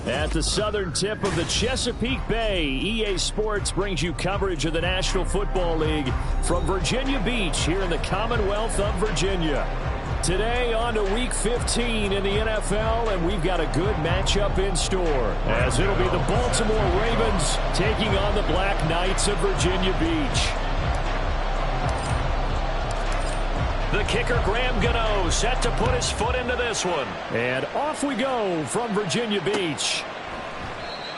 At the southern tip of the Chesapeake Bay, EA Sports brings you coverage of the National Football League from Virginia Beach here in the Commonwealth of Virginia. Today on to Week 15 in the NFL, and we've got a good matchup in store, as it'll be the Baltimore Ravens taking on the Black Knights of Virginia Beach. The kicker, Graham Gano, set to put his foot into this one. And off we go from Virginia Beach.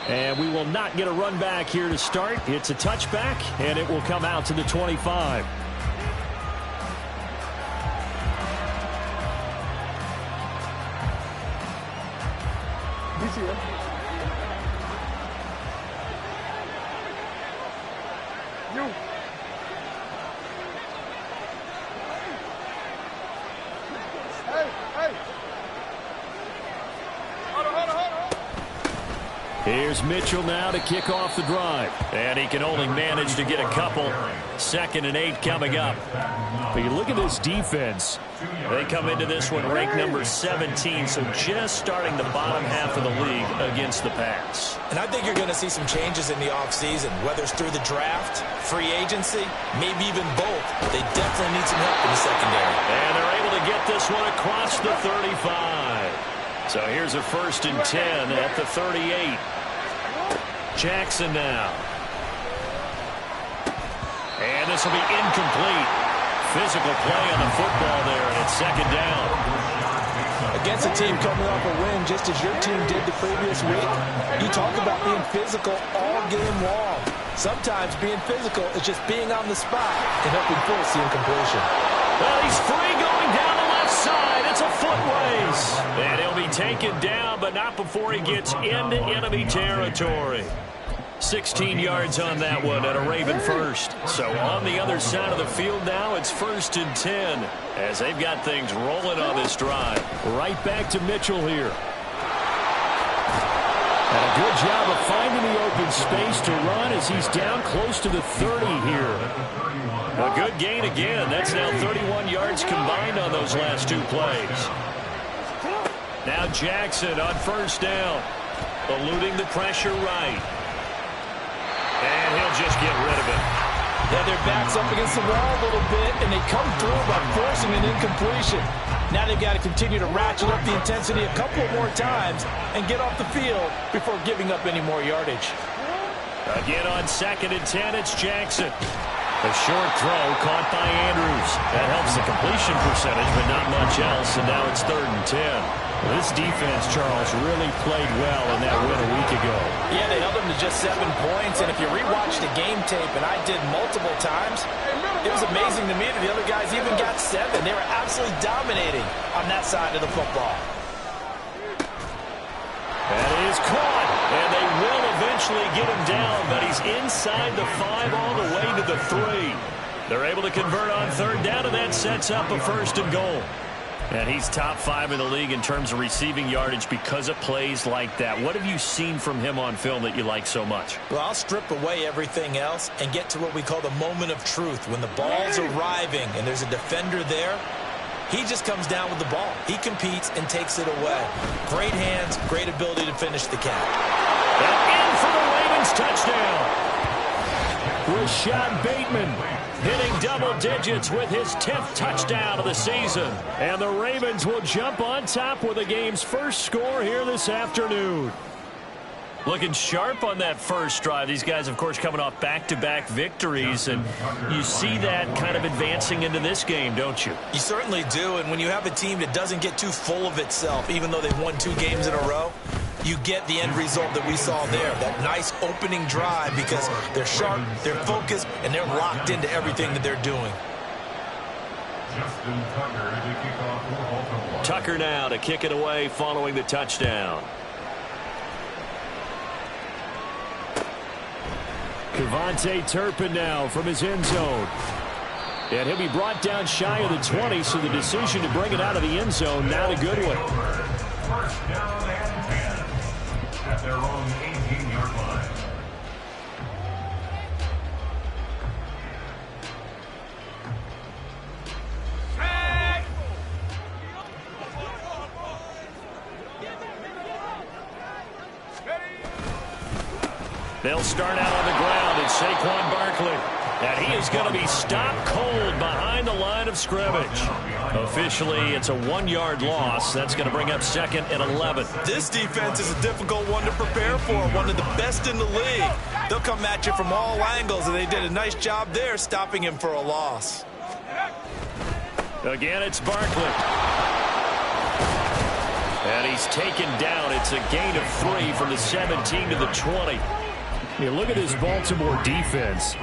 And we will not get a run back here to start. It's a touchback, and it will come out to the 25. Here's Mitchell now to kick off the drive. And he can only manage to get a couple. 2nd and 8 coming up. But you look at this defense. They come into this one ranked number 17, so just starting the bottom half of the league against the pass. And I think you're going to see some changes in the offseason, whether it's through the draft, free agency, maybe even both. They definitely need some help in the secondary. And they're able to get this one across the 35. So here's a 1st and 10 at the 38. Jackson now. And this will be incomplete. Physical play on the football there, and it's 2nd down. Against a team coming off a win, just as your team did the previous week, you talk about being physical all game long. Sometimes being physical is just being on the spot and helping force the incompletion. Well, he's free going down the left side. It's a foot race. And he'll be taken down, but not before he gets into enemy territory. 16 yards on that one at a Raven first. So on the other side of the field now, it's 1st and 10 as they've got things rolling on this drive. Right back to Mitchell here. And a good job of finding the open space to run as he's down close to the 30 here. A good gain again. That's now 31 yards combined on those last 2 plays. Now Jackson on 1st down. Eluding the pressure right. And he'll just get rid of it. Yeah, their back's up against the wall a little bit, and they come through by forcing an incompletion. Now they've got to continue to ratchet up the intensity a couple more times and get off the field before giving up any more yardage. Again on 2nd and 10, it's Jackson. A short throw caught by Andrews. That helps the completion percentage, but not much else, and now it's 3rd and 10. This defense, Charles, really played well in that win a week ago. Yeah, they held them to just 7 points, and if you rewatch the game tape, and I did multiple times, it was amazing to me that the other guys even got 7. They were absolutely dominating on that side of the football. That is caught, and they will eventually get him down, but he's inside the 5 all the way to the 3. They're able to convert on 3rd down, and that sets up a 1st and goal. And he's top 5 in the league in terms of receiving yardage because of plays like that. What have you seen from him on film that you like so much? Well, I'll strip away everything else and get to what we call the moment of truth. When the ball's arriving and there's a defender there, he just comes down with the ball. He competes and takes it away. Great hands, great ability to finish the catch. And in for the Ravens touchdown. Rashad Bateman hitting double digits with his 10th touchdown of the season. And the Ravens will jump on top with the game's first score here this afternoon. Looking sharp on that first drive. These guys, of course, coming off back-to-back victories, and you see that kind of advancing into this game, don't you? You certainly do, and when you have a team that doesn't get too full of itself, even though they've won 2 games in a row, you get the end result that we saw there, that nice opening drive, because they're sharp, they're focused, and they're locked into everything that they're doing. Tucker now to kick it away following the touchdown. Kevontae Turpin now from his end zone. And he'll be brought down shy of the 20, so the decision to bring it out of the end zone, not a good one. First down and 10 at their own 18-yard line. They'll start out on the ground. It's Saquon Barkley. And he is going to be stopped cold behind the line of scrimmage. Officially, it's a 1-yard loss. That's going to bring up 2nd and 11. This defense is a difficult one to prepare for, one of the best in the league. They'll come at you from all angles, and they did a nice job there stopping him for a loss. Again, it's Barkley. And he's taken down. It's a gain of 3 from the 17 to the 20. You look at this Baltimore defense.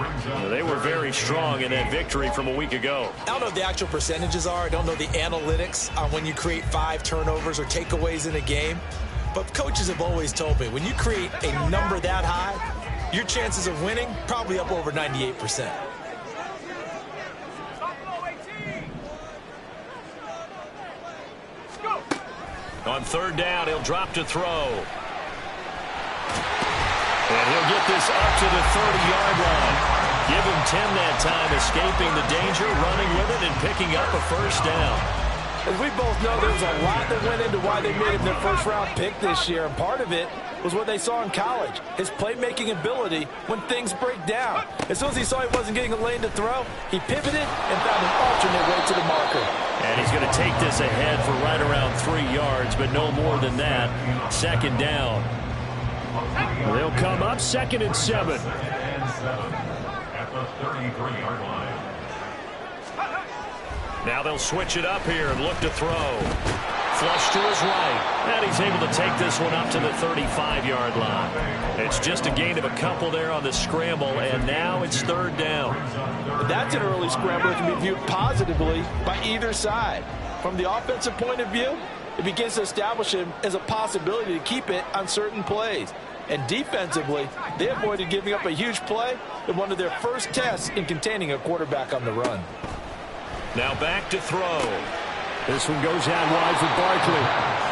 They were very strong in that victory from a week ago. I don't know what the actual percentages are. I don't know the analytics on when you create 5 turnovers or takeaways in a game. But coaches have always told me, when you create a number that high, your chances of winning probably up over 98%. On 3rd down, he'll drop to throw. And he'll get this up to the 30-yard line. Give him 10 that time, escaping the danger, running with it, and picking up a 1st down. As we both know, there was a lot that went into why they made him their 1st-round pick this year, and part of it was what they saw in college, his playmaking ability when things break down. As soon as he saw he wasn't getting a lane to throw, he pivoted and found an alternate way to the marker. And he's going to take this ahead for right around 3 yards, but no more than that. 2nd down. They'll come up 2nd and 7. At the 33-yard line. Now they'll switch it up here and look to throw. Flush to his right. And he's able to take this one up to the 35-yard line. It's just a gain of a couple there on the scramble, and now it's 3rd down. That's an early scramble that can be viewed positively by either side. From the offensive point of view, it begins to establish him as a possibility to keep it on certain plays. And defensively, they avoided giving up a huge play in one of their first tests in containing a quarterback on the run. Now back to throw. This one goes out wide for Barkley.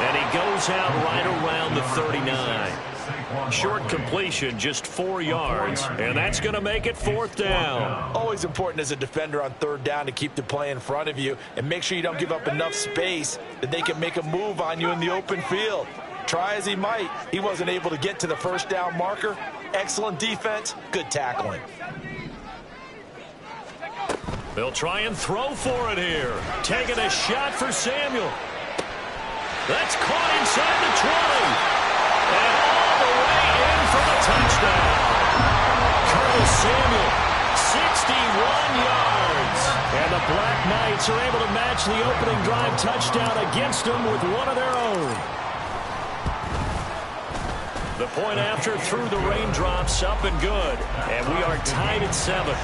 And he goes out right around the 39. Short completion, just 4 yards. And that's going to make it 4th down. Always important as a defender on 3rd down to keep the play in front of you and make sure you don't give up enough space that they can make a move on you in the open field. Try as he might, he wasn't able to get to the 1st down marker. Excellent defense, good tackling. They'll try and throw for it here. Taking a shot for Samuel. That's caught inside the 20. And all the way in for the touchdown. Curtis Samuel, 61 yards. And the Black Knights are able to match the opening drive touchdown against them with one of their own. The point after through the raindrops, up and good. And we are tied at 7.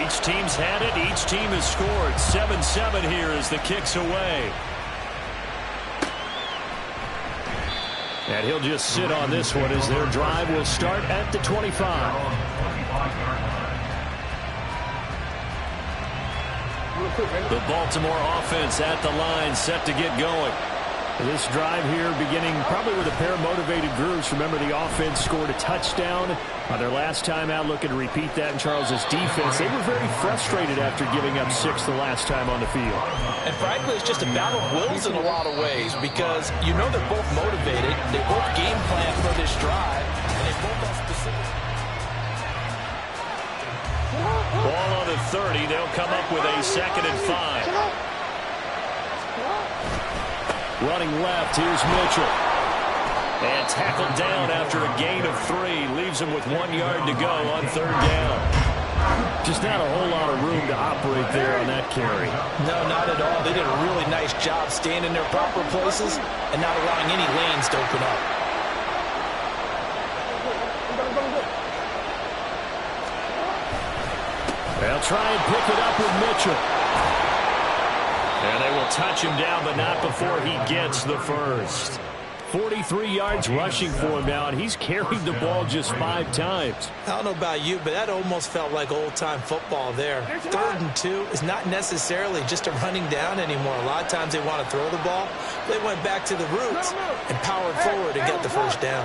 Each team's had it. Each team has scored. 7-7 here as the kick's away. And he'll just sit on this one as their drive will start at the 25. The Baltimore offense at the line, set to get going. This drive here beginning probably with a pair of motivated groups. Remember, the offense scored a touchdown on their last time out. Looking to repeat that in Charles's defense. They were very frustrated after giving up 6 the last time on the field. And frankly, it's just a battle of wills in a lot of ways because you know they're both motivated. They both game plan for this drive. And they both have specific... Ball on the 30. They'll come up with a 2nd and 5. Running left, here's Mitchell. And tackled down after a gain of 3. Leaves him with 1 yard to go on 3rd down. Just not a whole lot of room to operate there on that carry. No, not at all. They did a really nice job staying in their proper places and not allowing any lanes to open up. They'll try and pick it up with Mitchell. And they will touch him down, but not before he gets the first. 43 yards rushing for him now, and he's carried the ball just 5 times. I don't know about you, but that almost felt like old-time football there. 3rd and 2 is not necessarily just a running down anymore. A lot of times they want to throw the ball. They went back to the roots and powered forward and get the 1st down.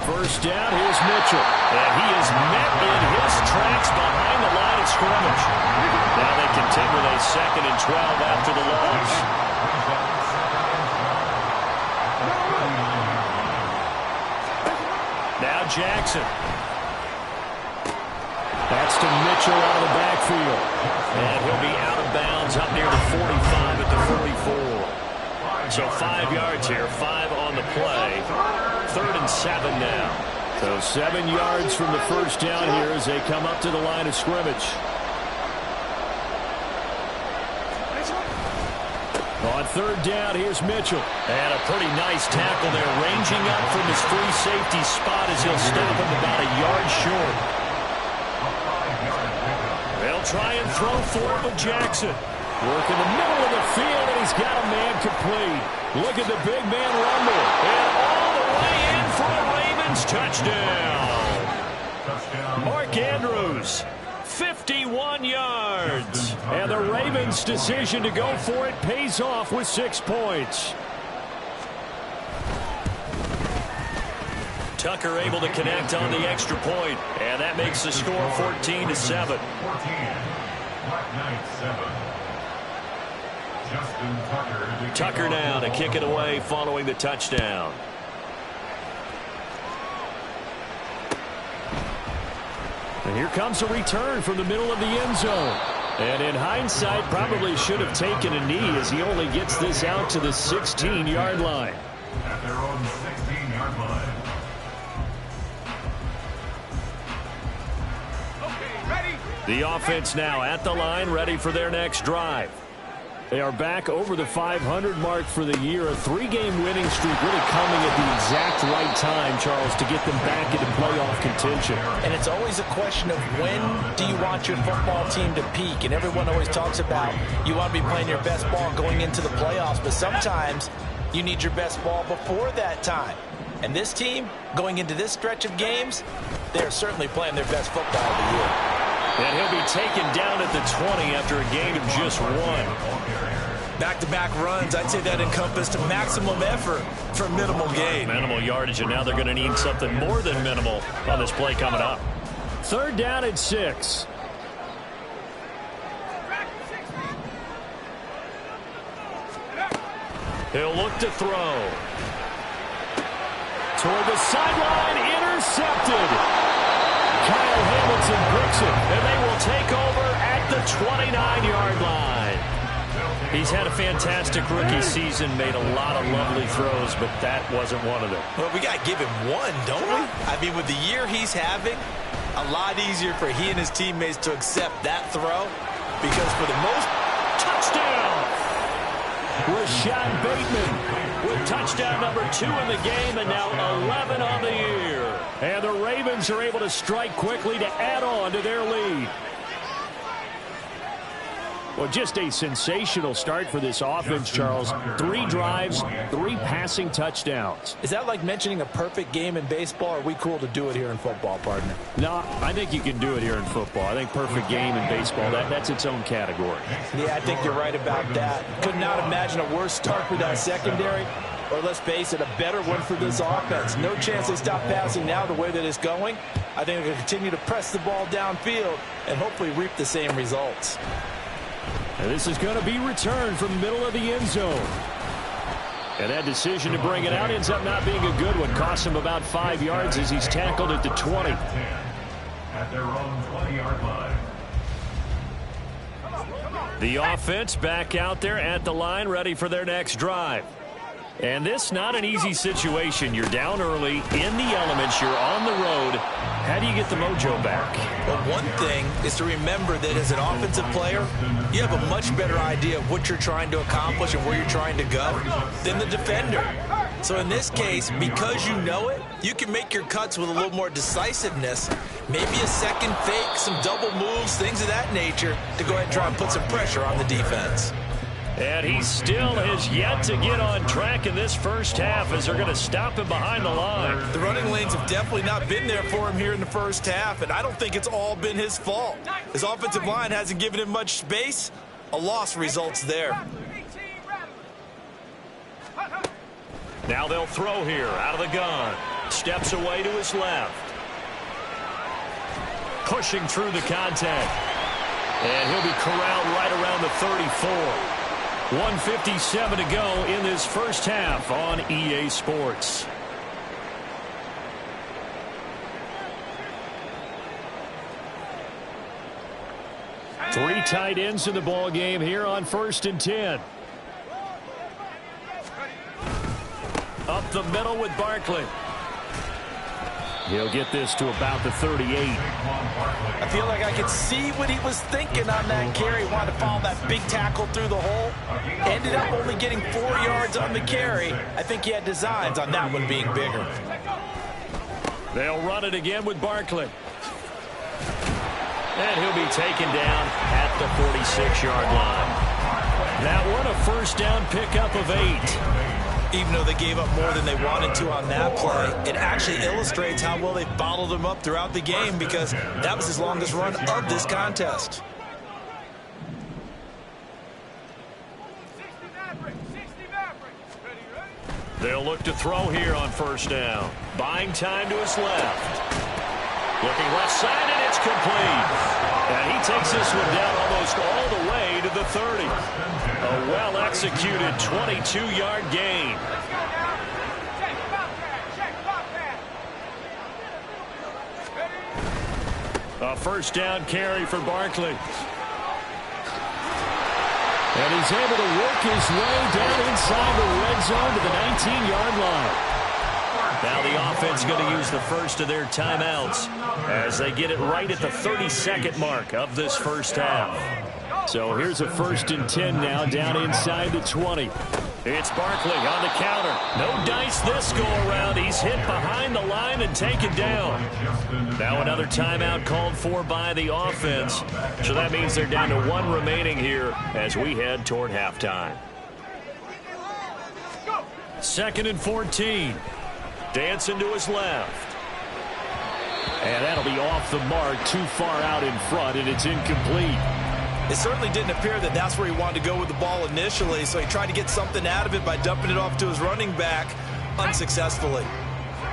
1st down, here's Mitchell. And he is met in his tracks behind the line of scrimmage. Now they can content with a 2nd and 12 after the loss. Now Jackson. That's to Mitchell out of the backfield. And he'll be out of bounds up near the 45 at the 44. So 5 yards here, 5 on the play. 3rd and 7 now. So 7 yards from the first down here as they come up to the line of scrimmage. On 3rd down, here's Mitchell. And a pretty nice tackle there, ranging up from his free safety spot as he'll stop him about a yard short. They'll try and throw for it with Jackson. Work in the middle of the field, and he's got a man complete. Look at the big man rumble. And all the way in for a Ravens touchdown. Mark Andrews, 51 yards. And the Ravens' decision to go for it pays off with 6 points. Tucker able to connect on the extra point, and that makes the score 14-7. Tucker now to kick it away following the touchdown. And here comes a return from the middle of the end zone. And in hindsight, probably should have taken a knee as he only gets this out to the 16-yard line. At their own 16-yard line. The offense now at the line, ready for their next drive. They are back over the 500 mark for the year. A 3-game winning streak really coming at the exact right time, Charles, to get them back into playoff contention. And it's always a question of when do you want your football team to peak? And everyone always talks about you want to be playing your best ball going into the playoffs, but sometimes you need your best ball before that time. And this team, going into this stretch of games, they're certainly playing their best football of the year. And he'll be taken down at the 20 after a gain of just 1. Back-to-back runs, I'd say that encompassed maximum effort for minimal gain. Minimal yardage, and now they're going to need something more than minimal on this play coming up. 3rd down and 6. He'll look to throw. Toward the sideline, intercepted. Kyle Hamilton bricks it, and they will take over at the 29-yard line. He's had a fantastic rookie season, made a lot of lovely throws, but that wasn't one of them. Well, we got to give him one, don't we? I mean, with the year he's having, a lot easier for he and his teammates to accept that throw because for the most... Touchdown! Rashad Bateman with touchdown number 2 in the game and now 11 on the year. And the Ravens are able to strike quickly to add on to their lead. Well, just a sensational start for this offense, Charles. 3 drives, 3 passing touchdowns. Is that like mentioning a perfect game in baseball? Or are we cool to do it here in football, partner? No, I think you can do it here in football. I think perfect game in baseball, that's its own category. Yeah, I think you're right about that. Could not imagine a worse start for that secondary. Or let's face it, a better one for this offense. No chance they stop passing now the way that it's going. I think they're going to continue to press the ball downfield and hopefully reap the same results. And this is going to be returned from the middle of the end zone. And that decision to bring it out ends up not being a good one. Costs him about 5 yards as he's tackled at the 20. At their own 20-yard line. The offense back out there at the line, ready for their next drive. And this not an easy situation. You're down early, in the elements, you're on the road. How do you get the mojo back? Well, one thing is to remember that as an offensive player, you have a much better idea of what you're trying to accomplish and where you're trying to go than the defender. So in this case, because you know it, you can make your cuts with a little more decisiveness. Maybe a second fake, some double moves, things of that nature to go ahead and try and put some pressure on the defense. And he still has yet to get on track in this first half as they're going to stop him behind the line. The running lanes have definitely not been there for him here in the first half, and I don't think it's all been his fault. His offensive line hasn't given him much space. A loss results there. Now they'll throw here out of the gun. Steps away to his left. Pushing through the contact. And he'll be corralled right around the 34. 1:57 to go in this first half on EA Sports. Three tight ends in the ball game here on 1st and 10. Up the middle with Barkley. He'll get this to about the 38. I feel like I could see what he was thinking on that carry. He wanted to follow that big tackle through the hole. Ended up only getting 4 yards on the carry. I think he had designs on that one being bigger. They'll run it again with Barkley. And he'll be taken down at the 46-yard line. That one, a first down pickup of 8. Even though they gave up more than they wanted to on that play, it actually illustrates how well they bottled him up throughout the game, because that was his longest run of this contest. They'll look to throw here on first down. Buying time to his left. Looking left side, and it's complete. And he takes this one down almost all the way to the 30. A well-executed 22-yard gain. A first down carry for Barkley. And he's able to work his way down inside the red zone to the 19-yard line. Now the offense going to use the first of their timeouts as they get it right at the 32nd mark of this first half. So here's a 1st and 10 now down inside the 20. It's Barkley on the counter. No dice this go-around. He's hit behind the line and taken down. Now another timeout called for by the offense. So that means they're down to 1 remaining here as we head toward halftime. 2nd and 14. Dancing to his left. And that'll be off the mark, too far out in front, and it's incomplete. It certainly didn't appear that that's where he wanted to go with the ball initially, so he tried to get something out of it by dumping it off to his running back unsuccessfully.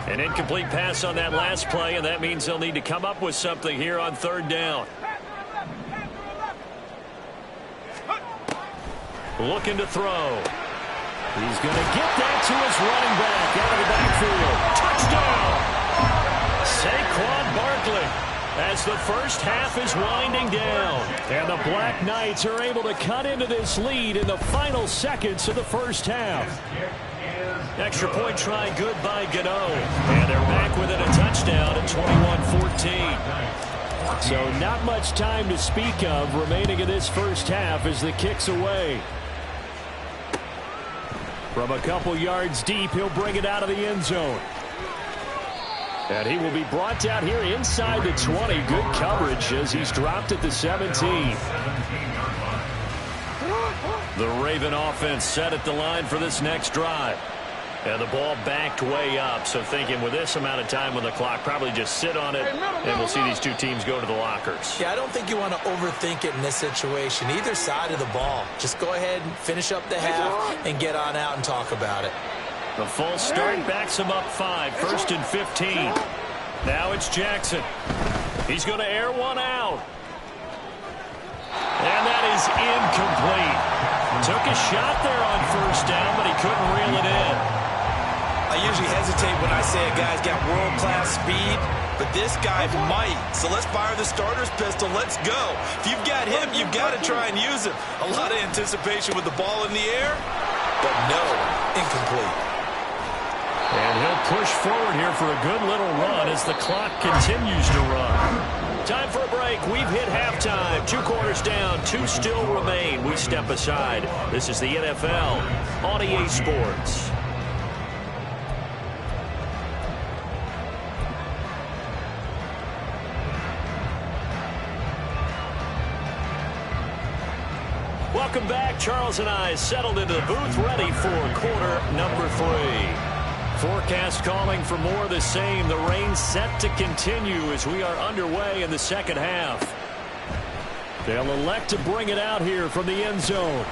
An incomplete pass on that last play, and that means they'll need to come up with something here on 3rd down. Looking to throw. He's going to get that to his running back out of the backfield. Touchdown! Saquon Barkley, as the first half is winding down. And the Black Knights are able to cut into this lead in the final seconds of the first half. Extra point try good by Gano. And they're back within a touchdown at 21-14. So not much time to speak of remaining in this first half as the kick's away. From a couple yards deep, he'll bring it out of the end zone. And he will be brought down here inside the 20. Good coverage as he's dropped at the 17. The Raven offense set at the line for this next drive. And the ball backed way up, so thinking with this amount of time on the clock, probably just sit on it, and we'll see these two teams go to the lockers. Yeah, I don't think you want to overthink it in this situation. Either side of the ball. Just go ahead and finish up the half and get on out and talk about it. The false start backs him up 5, 1st and 15. Now it's Jackson. He's going to air one out. And that is incomplete. Took a shot there on first down, but he couldn't reel it in. I usually hesitate when I say a guy's got world-class speed, but this guy might. So let's fire the starter's pistol. Let's go. If you've got him, you've got to try and use him. A lot of anticipation with the ball in the air, but no, incomplete. And he'll push forward here for a good little run as the clock continues to run. Time for a break. We've hit halftime. 2 quarters down, 2 still remain. We step aside. This is the NFL on EA Sports. Welcome back. Charles and I settled into the booth, ready for quarter number 3. Forecast calling for more of the same. The rain set to continue as we are underway in the second half. They'll elect to bring it out here from the end zone.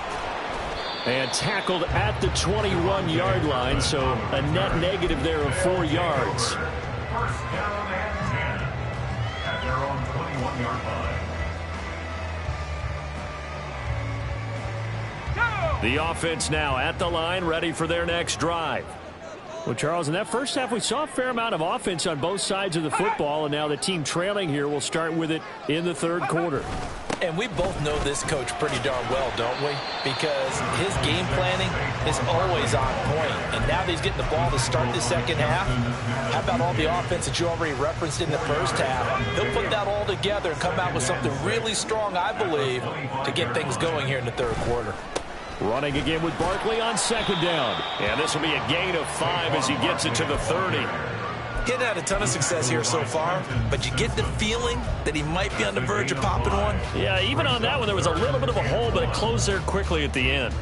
And tackled at the 21-yard line, so a net negative there of 4 yards. First down and 10 at their own 21-yard line. The offense now at the line, ready for their next drive. Well, Charles, in that first half, we saw a fair amount of offense on both sides of the football, and now the team trailing here will start with it in the third quarter. And we both know this coach pretty darn well, don't we? Because his game planning is always on point. And now that he's getting the ball to start the second half, how about all the offense that you already referenced in the first half? He'll put that all together and come out with something really strong, I believe, to get things going here in the third quarter. Running again with Barkley on second down. And this will be a gain of 5 as he gets it to the 30. He hadn't had a ton of success here so far, but you get the feeling that he might be on the verge of popping one. Yeah, even on that one, there was a little bit of a hole, but it closed there quickly at the end.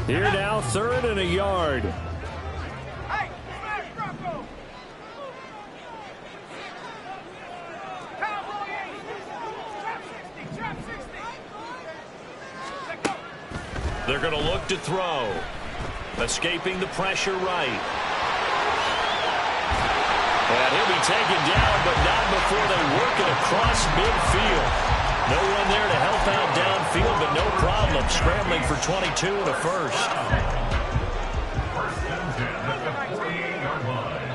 Here now, 3rd and a yard. They're going to look to throw. Escaping the pressure right. And he'll be taken down, but not before they work it across midfield. No one there to help out downfield, but no problem. Scrambling for 22 and a first. First and 10 at the 48-yard line.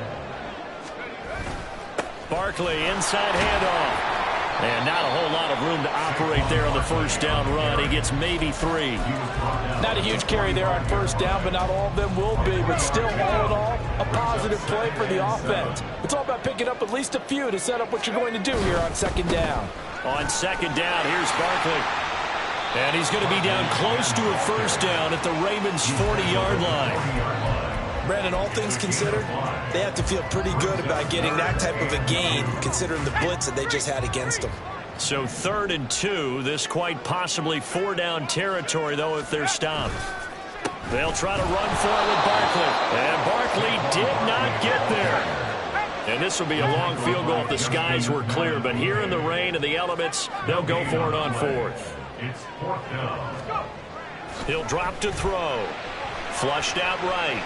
Barkley inside handoff. And not a whole lot of room to operate there on the first down run. He gets maybe 3. Not a huge carry there on first down, but not all of them will be. But still, all in all, a positive play for the offense. It's all about picking up at least a few to set up what you're going to do here on second down. On second down, here's Barkley. And he's going to be down close to a first down at the Ravens' 40-yard line. Brandon, all things considered, they have to feel pretty good about getting that type of a gain, considering the blitz that they just had against them. So 3rd and 2, this quite possibly 4-down territory, though, if they're stopped. They'll try to run for it with Barkley. And Barkley did not get there. And this will be a long field goal if the skies were clear. But here in the rain and the elements, they'll go for it on 4th. It's 4th down. He'll drop to throw. Flushed out right.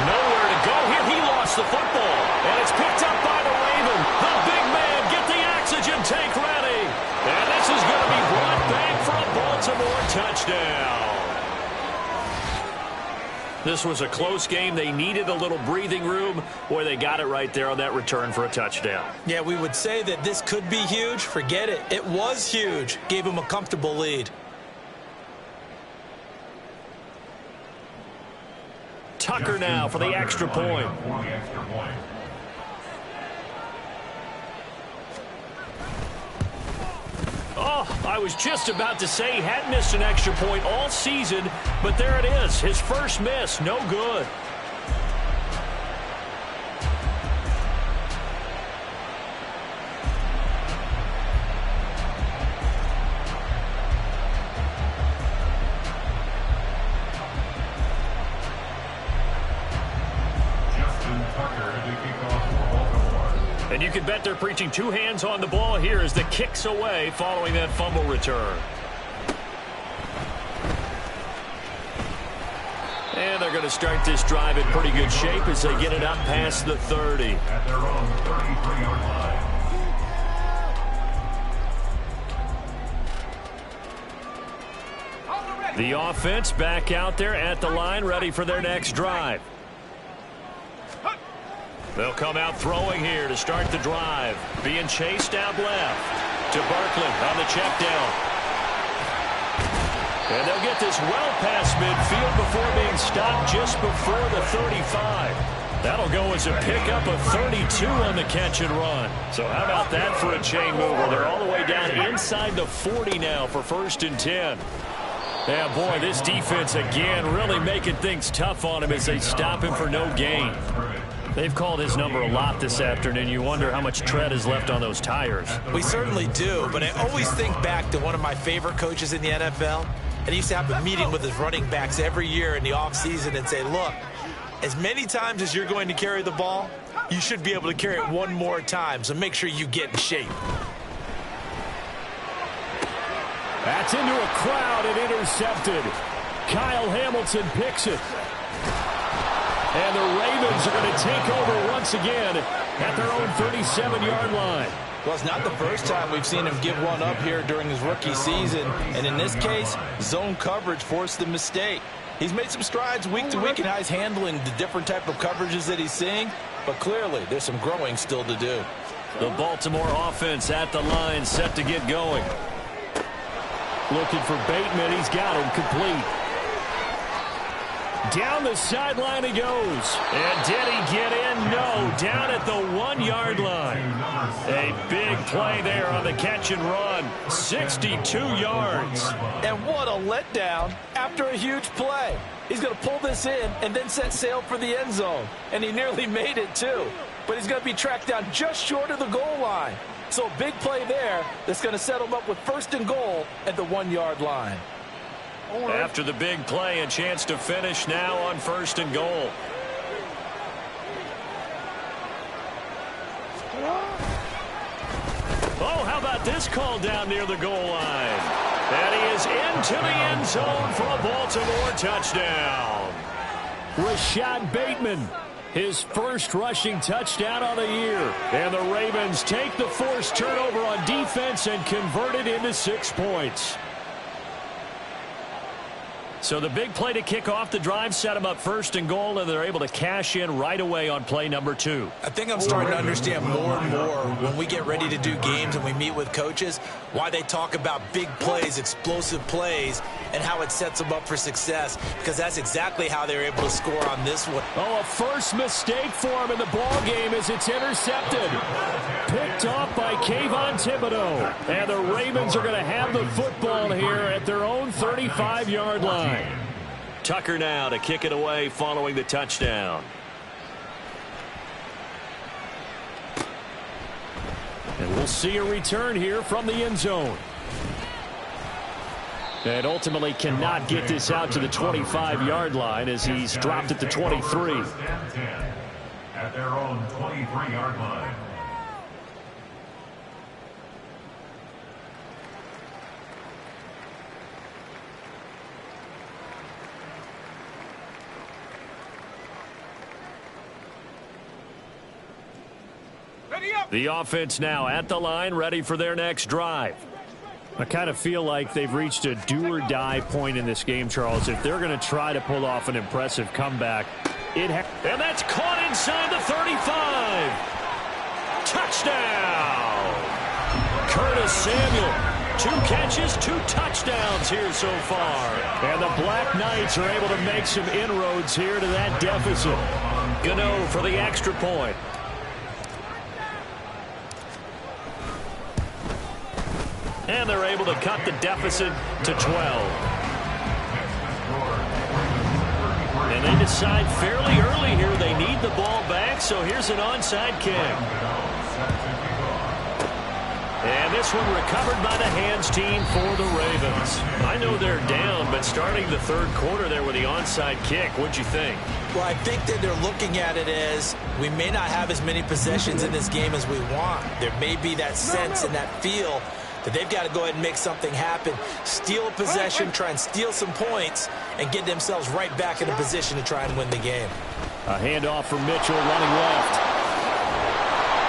Nowhere to go here. He lost the football. And it's picked up by the Raven. The big man, get the oxygen tank ready. And this is going to be brought back for a Baltimore touchdown. This was a close game. They needed a little breathing room. Boy, they got it right there on that return for a touchdown. Yeah, we would say that this could be huge. Forget it. It was huge. Gave him a comfortable lead. Tucker now for the extra point. Oh, I was just about to say he hadn't missed an extra point all season, but there it is. His first miss, no good. And you can bet they're preaching 2 hands on the ball here as the kick's away following that fumble return. And they're going to start this drive in pretty good shape as they get it up past the 30. At their own 33-yard line. The offense back out there at the line, ready for their next drive. They'll come out throwing here to start the drive. Being chased out left to Barkley on the check down. And they'll get this well past midfield before being stopped just before the 35. That'll go as a pickup of 32 on the catch and run. So how about that for a chain mover? They're all the way down inside the 40 now for 1st and 10. Yeah, boy, this defense again really making things tough on him as they stop him for no gain. They've called his number a lot this afternoon. You wonder how much tread is left on those tires. We certainly do, but I always think back to one of my favorite coaches in the NFL. And he used to have a meeting with his running backs every year in the offseason and say, look, as many times as you're going to carry the ball, you should be able to carry it one more time, so make sure you get in shape. That's into a crowd and intercepted. Kyle Hamilton picks it. And the Ravens are going to take over once again at their own 37-yard line. Well, it's not the first time we've seen him give one up here during his rookie season. And in this case, zone coverage forced the mistake. He's made some strides week to week in how he's handling the different type of coverages that he's seeing. But clearly, there's some growing still to do. The Baltimore offense at the line, set to get going. Looking for Bateman. He's got him complete. Down the sideline he goes. And did he get in? No. Down at the 1-yard line. A big play there on the catch and run. 62 yards. And what a letdown after a huge play. He's going to pull this in and then set sail for the end zone. And he nearly made it, too. But he's going to be tracked down just short of the goal line. So a big play there that's going to set him up with 1st and goal at the 1-yard line. After the big play, a chance to finish now on 1st and goal. Oh, how about this call down near the goal line? And he is into the end zone for a Baltimore touchdown. Rashad Bateman, his first rushing touchdown on the year. And the Ravens take the forced turnover on defense and convert it into 6 points. So the big play to kick off the drive set them up 1st and goal, and they're able to cash in right away on play number 2. I think I'm starting to understand more and more when we get ready to do games and we meet with coaches why they talk about big plays, explosive plays, and how it sets them up for success, because that's exactly how they're able to score on this one. Oh, a first mistake for him in the ball game as it's intercepted. Picked off by Kayvon Thibodeau. And the Ravens are going to have the football here at their own 35-yard line. Tucker now to kick it away following the touchdown. And we'll see a return here from the end zone. And ultimately cannot get this out to the 25-yard line as he's dropped at the 23. At their own 23-yard line. The offense now at the line, ready for their next drive. I kind of feel like they've reached a do-or-die point in this game, Charles. If they're going to try to pull off an impressive comeback, and that's caught inside the 35. Touchdown! Curtis Samuel. 2 catches, 2 touchdowns here so far. And the Black Knights are able to make some inroads here to that deficit. Gano for the extra point. And they're able to cut the deficit to 12. And they decide fairly early here they need the ball back, so here's an onside kick. And this one recovered by the hands team for the Ravens. I know they're down, but starting the 3rd quarter there with the onside kick, what'd you think? Well, I think that they're looking at it as we may not have as many possessions in this game as we want. There may be that sense and that feel that they've got to go ahead and make something happen, steal a possession, try and steal some points, and get themselves right back in a position to try and win the game. A handoff from Mitchell running left.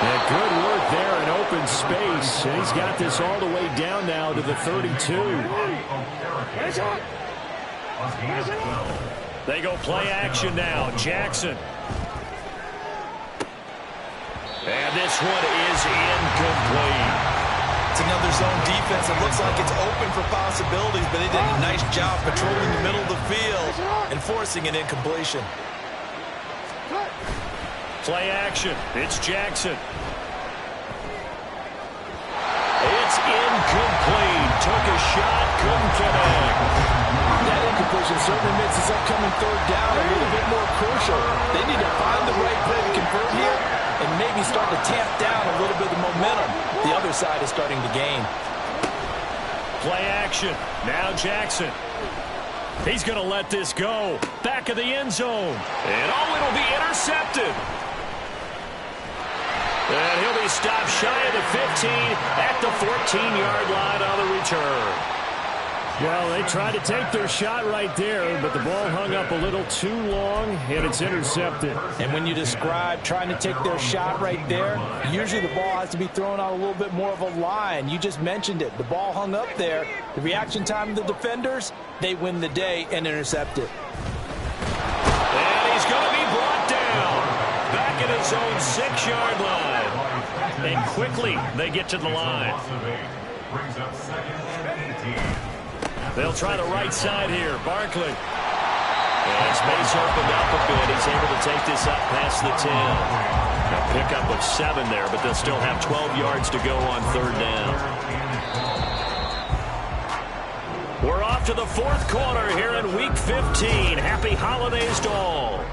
And good work there in open space. And he's got this all the way down now to the 32. They go play action now. Jackson. And this one is incomplete. It's another zone defense. It looks like it's open for possibilities, but they did a nice job patrolling the middle of the field and forcing an incompletion. Play action. It's Jackson. It's incomplete. Took a shot, couldn't connect. That incompletion certainly makes this upcoming 3rd down a little bit more crucial. They need to find the right play to convert here and maybe start to tamp down a little bit of momentum. The other side is starting to gain. Play action. Now Jackson. He's going to let this go. Back of the end zone. And it'll be intercepted. And he'll be stopped shy of the 15 at the 14-yard line on the return. Well, they tried to take their shot right there, but the ball hung up a little too long, and it's intercepted. And when you describe trying to take their shot right there, usually the ball has to be thrown out a little bit more of a line. You just mentioned it. The ball hung up there. The reaction time of the defenders, they win the day and intercept it. And he's going to be brought down back at his own 6-yard line. And quickly they get to the line. They'll try the right side here. Barkley. And space opened up a bit. He's able to take this up past the 10. A pickup of 7 there, but they'll still have 12 yards to go on 3rd down. We're off to the 4th quarter here in Week 15. Happy holidays to all.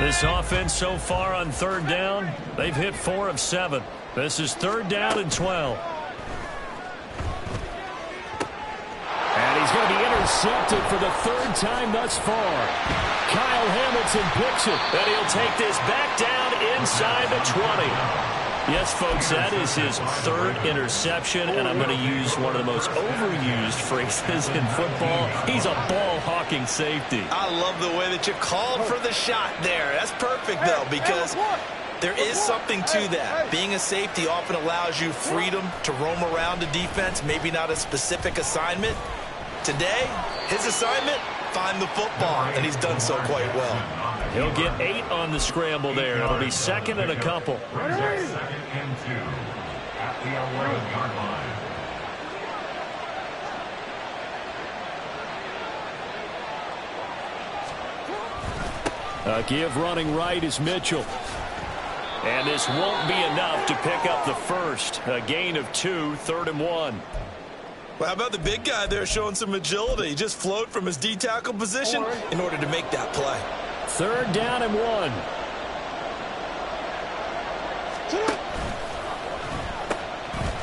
This offense so far on 3rd down, they've hit 4 of 7. This is 3rd down and 12. And he's going to be intercepted for the 3rd time thus far. Kyle Hamilton picks it. And he'll take this back down inside the 20. Yes, folks, that is his 3rd interception, and I'm going to use one of the most overused phrases in football. He's a ball-hawking safety. I love the way that you called for the shot there. That's perfect, though, because there is something to that. Being a safety often allows you freedom to roam around the defense, maybe not a specific assignment. Today, his assignment, find the football, and he's done so quite well. He'll get 8 on the scramble there. It'll be 2nd and a couple. 2nd and 2 at the 11-yard line. A give running right is Mitchell. And this won't be enough to pick up the first. A gain of 2, 3rd and 1. Well, how about the big guy there showing some agility? He just flowed from his D-tackle position in order to make that play. 3rd down and 1.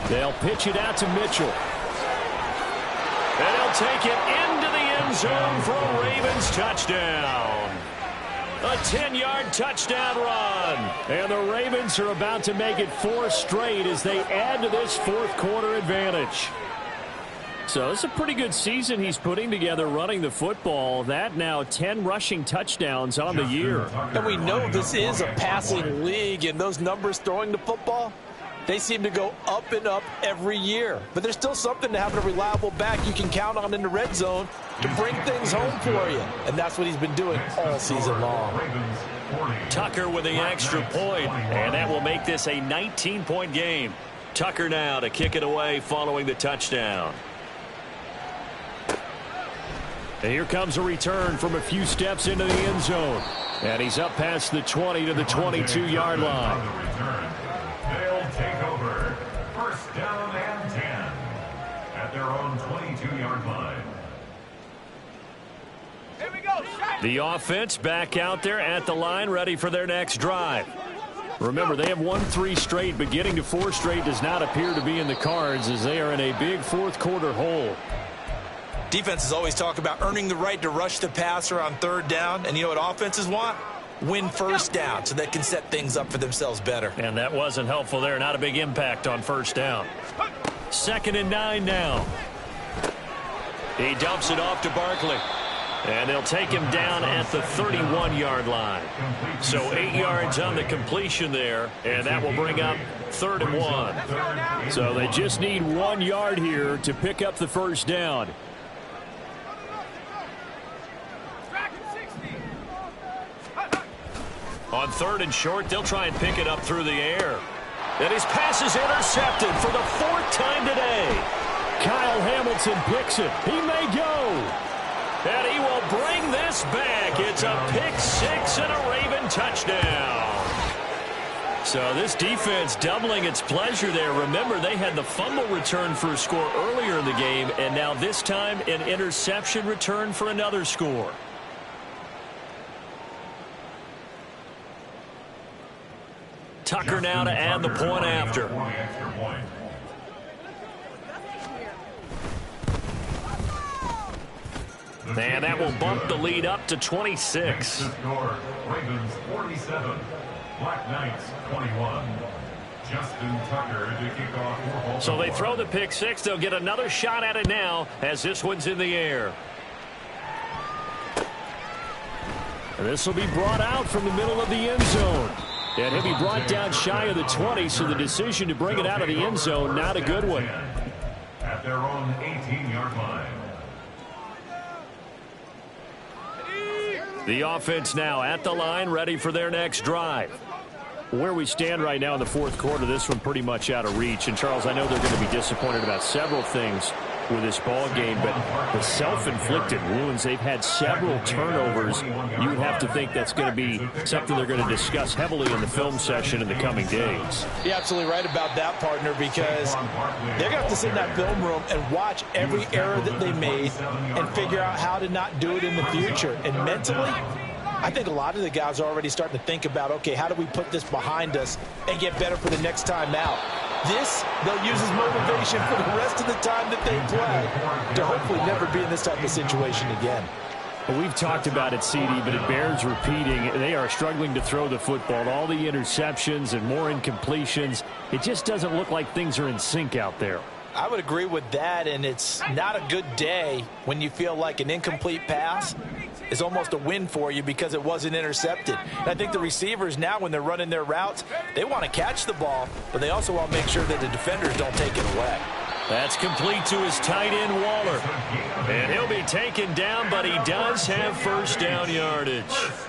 They'll pitch it out to Mitchell. And he'll take it into the end zone for a Ravens touchdown. A 10-yard touchdown run. And the Ravens are about to make it 4 straight as they add to this 4th quarter advantage. So it's a pretty good season he's putting together running the football. That now 10 rushing touchdowns on the year. And we know this is a passing league, and those numbers throwing the football, they seem to go up and up every year. But there's still something to having a reliable back you can count on in the red zone to bring things home for you. And that's what he's been doing all season long. Tucker with the extra point, and that will make this a 19-point game. Tucker now to kick it away following the touchdown. And here comes a return from a few steps into the end zone. And he's up past the 20 to the 22-yard line. They'll take over 1st down and 10 at their own 22-yard line. Here we go. The offense back out there at the line, ready for their next drive. Remember, they have won 3 straight, but getting to 4 straight does not appear to be in the cards as they are in a big 4th quarter hole. Defenses always talk about earning the right to rush the passer on 3rd down. And you know what offenses want? Win 1st down so they can set things up for themselves better. And that wasn't helpful there. Not a big impact on 1st down. 2nd and 9 now. He dumps it off to Barkley. And they'll take him down at the 31-yard line. So 8 yards on the completion there, and that will bring up 3rd and 1. So they just need 1 yard here to pick up the 1st down. On 3rd and short, they'll try and pick it up through the air. And his pass is intercepted for the 4th time today. Kyle Hamilton picks it. He may go. And he will bring this back. It's a pick 6 and a Raven touchdown. So this defense doubling its pleasure there. Remember, they had the fumble return for a score earlier in the game, and now this time an interception return for another score. Tucker now to add the point after. And that will bump the lead up to 26. Ravens 47, Black Knights 21. Justin Tucker to kick off for Baltimore. So they throw the pick six. They'll get another shot at it now as this one's in the air. This will be brought out from the middle of the end zone. And he'll be brought down shy of the 20, so the decision to bring it out of the end zone, not a good one. At their own 18-yard line. The offense now at the line, ready for their next drive. Where we stand right now in the fourth quarter, this one pretty much out of reach. And, Charles, I know they're going to be disappointed about several things with this ball game, but the self-inflicted wounds, they've had several turnovers. You would have to think that's going to be something they're going to discuss heavily in the film session in the coming days. You're absolutely right about that, partner, because they're going to have to sit in that film room and watch every error that they made and figure out how to not do it in the future. And mentally, I think a lot of the guys are already starting to think about, okay, how do we put this behind us and get better for the next time out? This, they'll use as motivation for the rest of the time that they play to hopefully never be in this type of situation again. Well, we've talked about it, CD, but it bears repeating. They are struggling to throw the football. All the interceptions and more incompletions. It just doesn't look like things are in sync out there. I would agree with that, and it's not a good day when you feel like an incomplete pass is almost a win for you because it wasn't intercepted. And I think the receivers now, when they're running their routes, they want to catch the ball, but they also want to make sure that the defenders don't take it away. That's complete to his tight end, Waller. And he'll be taken down, but he does have first down yardage. First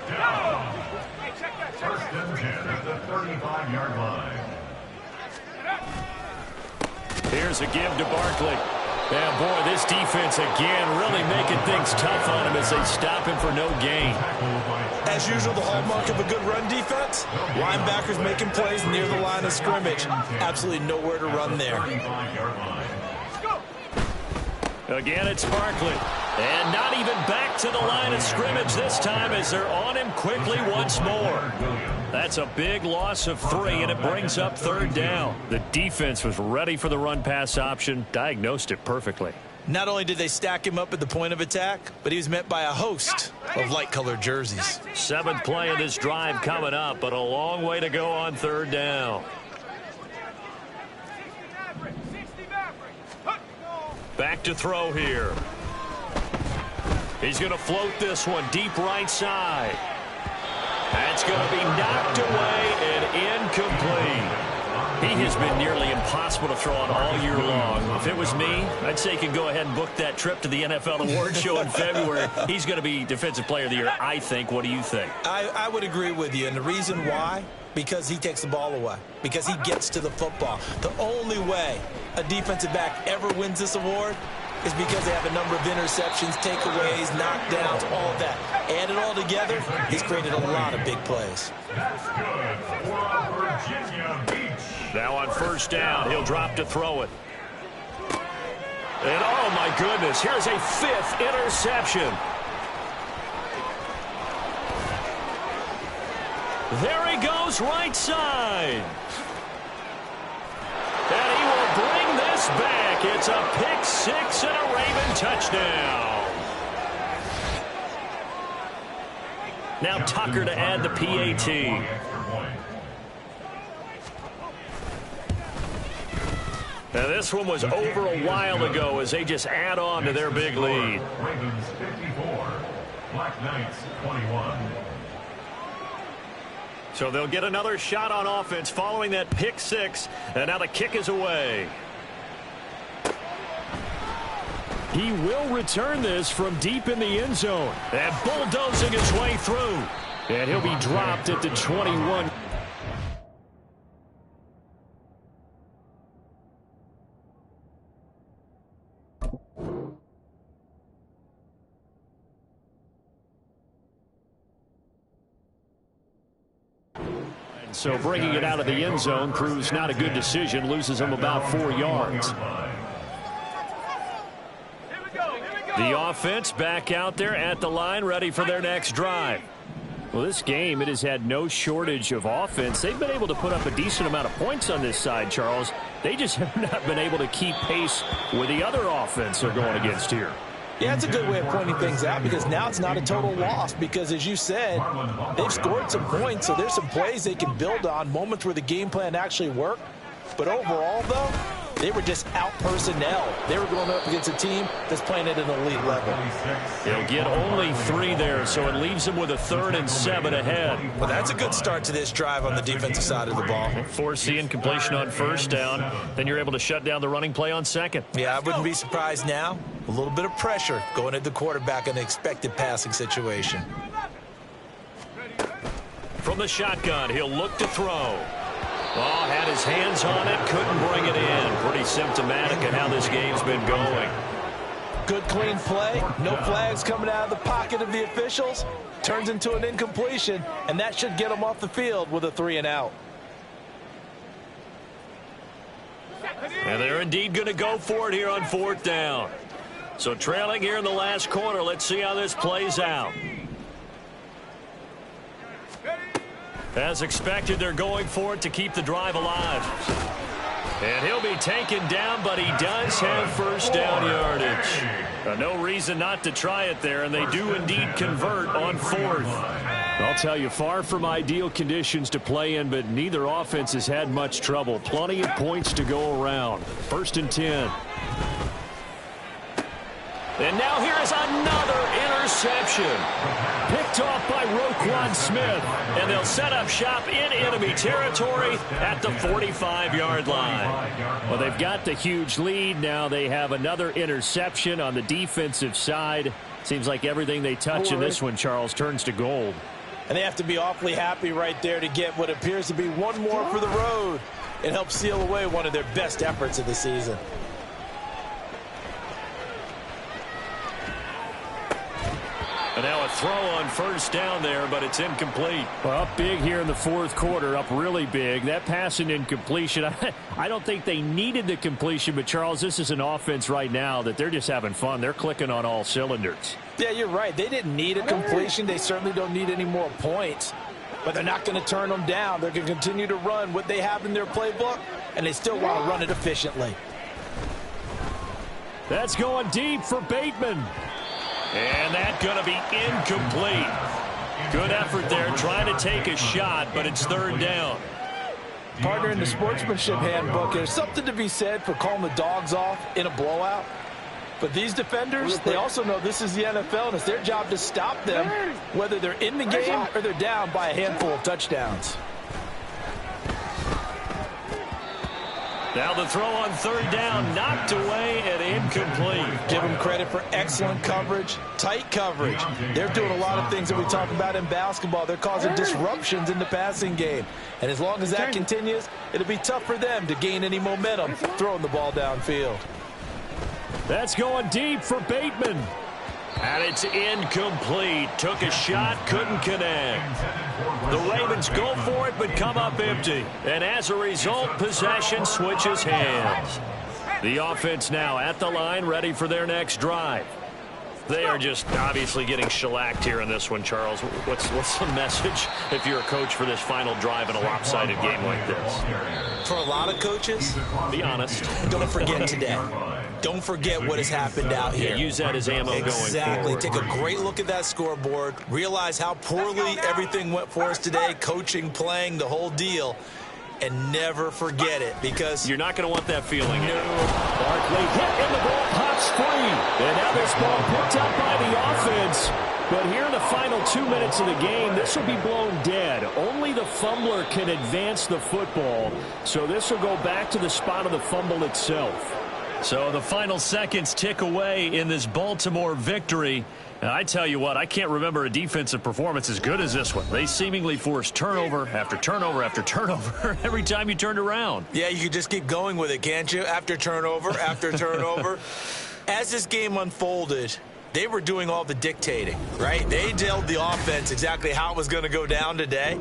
and 10 at the 35-yard line. Here's a give to Barkley. Yeah, boy, this defense again really making things tough on him as they stop him for no gain. As usual, the hallmark of a good run defense, linebackers making plays near the line of scrimmage. Absolutely nowhere to run there. Again, it's Barkley. And not even back to the line of scrimmage this time as they're on him quickly once more. That's a big loss of 3, and it brings up third down. The defense was ready for the run-pass option, diagnosed it perfectly. Not only did they stack him up at the point of attack, but he was met by a host of light-colored jerseys. 7th play of this drive coming up, but a long way to go on third down. Back to throw here. He's going to float this one deep right side. That's going to be knocked away and incomplete. He has been nearly impossible to throw on all year long. If it was me, I'd say he can go ahead and book that trip to the NFL Awards show in February. He's going to be Defensive Player of the Year, I think. What do you think? I would agree with you, and the reason why, because he takes the ball away, because he gets to the football. The only way a defensive back ever wins this award is because they have a number of interceptions, takeaways, knockdowns, all of that. Add it all together, he's created a lot of big plays. That's good for Virginia Beach. Now on first down, he'll drop to throw it. And oh my goodness, here's a 5th interception. There he goes, right side. And he will bring this back. It's a pick 6 and a Raven touchdown. Now Tucker to add the PAT. Now this one was over a while ago as they just add on to their big lead. Ravens 54, Black Knights 21. So they'll get another shot on offense following that pick 6, and now the kick is away. He will return this from deep in the end zone. And bulldozing his way through. And he'll be dropped at the 21. So bringing it out of the end zone proves not a good decision. Loses him about 4 yards. The offense back out there at the line, ready for their next drive. Well, this game, it has had no shortage of offense. They've been able to put up a decent amount of points on this side, Charles. They just have not been able to keep pace with the other offense they're going against here. Yeah, it's a good way of pointing things out because now it's not a total loss because, as you said, they've scored some points, so there's some plays they can build on, moments where the game plan actually worked. But overall, though, they were just out personnel. They were going up against a team that's playing at an elite level. They'll get only 3 there, so it leaves them with a 3rd and 7 ahead. Well, that's a good start to this drive on the defensive side of the ball. Force the incompletion on 1st down. Then you're able to shut down the running play on 2nd. Yeah, I wouldn't be surprised now. A little bit of pressure going at the quarterback in an expected passing situation. From the shotgun, he'll look to throw. Oh, had his hands on it, couldn't bring it in. Pretty symptomatic of how this game's been going. Good, clean play. No flags coming out of the pocket of the officials. Turns into an incompletion, and that should get them off the field with a 3 and out. And they're indeed going to go for it here on 4th down. So trailing here in the last quarter. Let's see how this plays out. As expected, they're going for it to keep the drive alive. And he'll be taken down, but he does have 1st down yardage. No reason not to try it there, and they do indeed convert on 4th. I'll tell you, far from ideal conditions to play in, but neither offense has had much trouble. Plenty of points to go around. 1st and 10. And now here is another interception. Picked off by Roquan Smith. And they'll set up shop in enemy territory at the 45-yard line. Well, they've got the huge lead. Now they have another interception on the defensive side. Seems like everything they touch in this one, Charles, turns to gold. And they have to be awfully happy right there to get what appears to be one more for the road. It helps seal away one of their best efforts of the season. And now a throw on 1st down there, but it's incomplete. Well, up big here in the 4th quarter, up really big. That pass and incompletion, I don't think they needed the completion, but, Charles, this is an offense right now that they're just having fun. They're clicking on all cylinders. Yeah, you're right. They didn't need a completion. They certainly don't need any more points. But they're not going to turn them down. They're going to continue to run what they have in their playbook, and they still want to run it efficiently. That's going deep for Bateman. And that's going to be incomplete. Good effort there, trying to take a shot, but it's 3rd down. Partner, in the sportsmanship handbook, there's something to be said for calling the dogs off in a blowout. But these defenders, they also know this is the NFL, and it's their job to stop them, whether they're in the game or they're down by a handful of touchdowns. Now the throw on 3rd down, knocked away and incomplete. Give them credit for excellent coverage, tight coverage. They're doing a lot of things that we talk about in basketball. They're causing disruptions in the passing game. And as long as that continues, it'll be tough for them to gain any momentum throwing the ball downfield. That's going deep for Bateman. And it's incomplete. Took a shot, couldn't connect. The Ravens go for it, but come up empty. And as a result, possession switches hands. The offense now at the line, ready for their next drive. They are just obviously getting shellacked here in this one, Charles. What's the message if you're a coach for this final drive in a lopsided game like this? For a lot of coaches, be honest. Don't forget today. Don't forget what has happened out here. Yeah, use that as ammo going forward. Exactly. Take a great look at that scoreboard. Realize how poorly everything went for us today. Coaching, playing, the whole deal. And never forget it, because you're not going to want that feeling. No. Barkley hit and the ball pops free. And now this ball picked up by the offense. But here in the final 2 minutes of the game, this will be blown dead. Only the fumbler can advance the football. So this will go back to the spot of the fumble itself. So the final seconds tick away in this Baltimore victory. And I tell you what, I can't remember a defensive performance as good as this one. They seemingly forced turnover after turnover after turnover every time you turned around. Yeah, you could just keep going with it, can't you? After turnover, after turnover. As this game unfolded, they were doing all the dictating, right? They told the offense exactly how it was going to go down today.